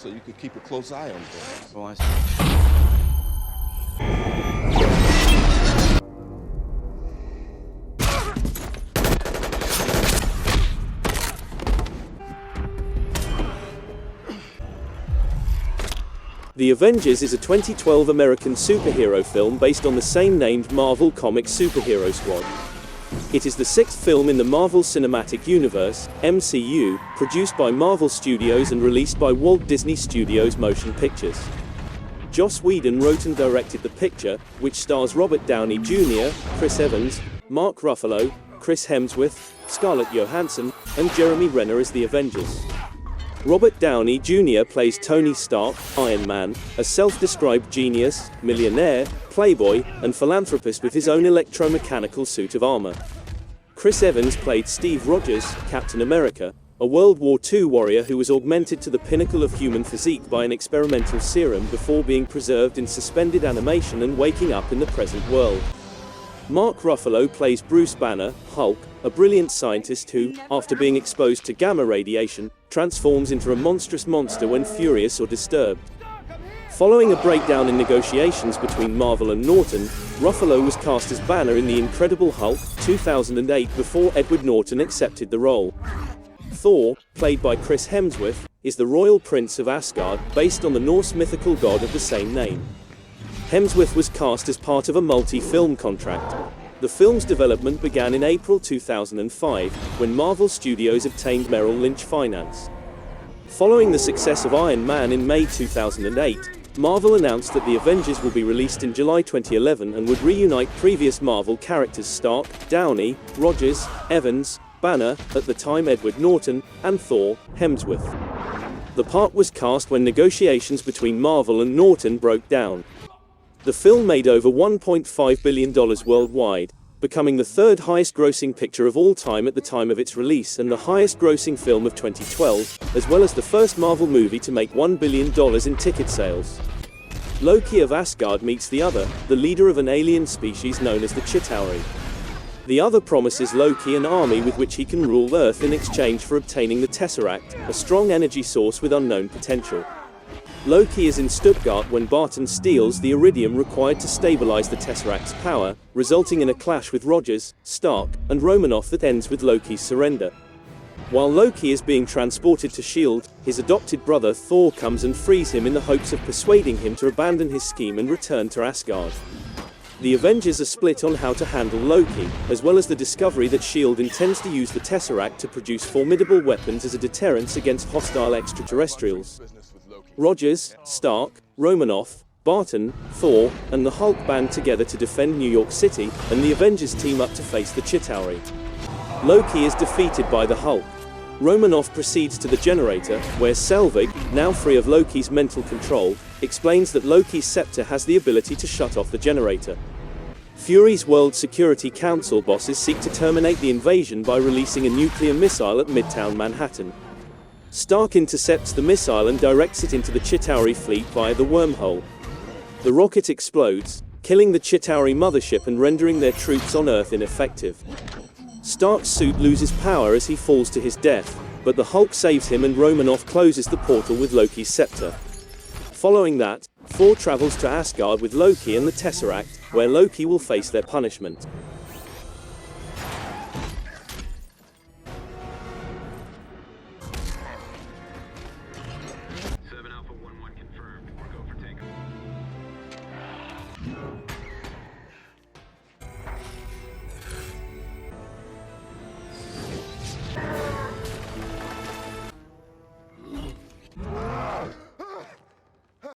so you could keep a close eye on things. Oh, I see. The Avengers is a 2012 American superhero film based on the same-named Marvel Comics superhero squad. It is the sixth film in the Marvel Cinematic Universe, MCU, produced by Marvel Studios and released by Walt Disney Studios Motion Pictures. Joss Whedon wrote and directed the picture, which stars Robert Downey Jr., Chris Evans, Mark Ruffalo, Chris Hemsworth, Scarlett Johansson, and Jeremy Renner as the Avengers. Robert Downey Jr. plays Tony Stark, Iron Man, a self-described genius, millionaire, playboy, and philanthropist with his own electromechanical suit of armor. Chris Evans played Steve Rogers, Captain America, a World War II warrior who was augmented to the pinnacle of human physique by an experimental serum before being preserved in suspended animation and waking up in the present world. Mark Ruffalo plays Bruce Banner, Hulk, a brilliant scientist who, after being exposed to gamma radiation, transforms into a monstrous monster when furious or disturbed. Following a breakdown in negotiations between Marvel and Norton, Ruffalo was cast as Banner in The Incredible Hulk 2008 before Edward Norton accepted the role. Thor, played by Chris Hemsworth, is the royal prince of Asgard, based on the Norse mythical god of the same name. Hemsworth was cast as part of a multi-film contract. The film's development began in April 2005, when Marvel Studios obtained Merrill Lynch finance. Following the success of Iron Man in May 2008, Marvel announced that the Avengers will be released in July 2011 and would reunite previous Marvel characters Stark, Downey, Rogers, Evans, Banner, at the time Edward Norton, and Thor, Hemsworth. The part was cast when negotiations between Marvel and Norton broke down. The film made over $1.5 billion worldwide, becoming the third highest grossing picture of all time at the time of its release and the highest grossing film of 2012, as well as the first Marvel movie to make $1 billion in ticket sales. Loki of Asgard meets the Other, the leader of an alien species known as the Chitauri. The Other promises Loki an army with which he can rule Earth in exchange for obtaining the Tesseract, a strong energy source with unknown potential. Loki is in Stuttgart when Barton steals the iridium required to stabilize the Tesseract's power, resulting in a clash with Rogers, Stark, and Romanoff that ends with Loki's surrender. While Loki is being transported to S.H.I.E.L.D., his adopted brother Thor comes and frees him in the hopes of persuading him to abandon his scheme and return to Asgard. The Avengers are split on how to handle Loki, as well as the discovery that S.H.I.E.L.D. intends to use the Tesseract to produce formidable weapons as a deterrence against hostile extraterrestrials. Rogers, Stark, Romanoff, Barton, Thor, and the Hulk band together to defend New York City, and the Avengers team up to face the Chitauri. Loki is defeated by the Hulk. Romanoff proceeds to the generator, where Selvig, now free of Loki's mental control, explains that Loki's scepter has the ability to shut off the generator. Fury's World Security Council bosses seek to terminate the invasion by releasing a nuclear missile at Midtown Manhattan. Stark intercepts the missile and directs it into the Chitauri fleet via the wormhole. The rocket explodes, killing the Chitauri mothership and rendering their troops on Earth ineffective. Stark's suit loses power as he falls to his death, but the Hulk saves him and Romanoff closes the portal with Loki's scepter. Following that, Thor travels to Asgard with Loki and the Tesseract, where Loki will face their punishment.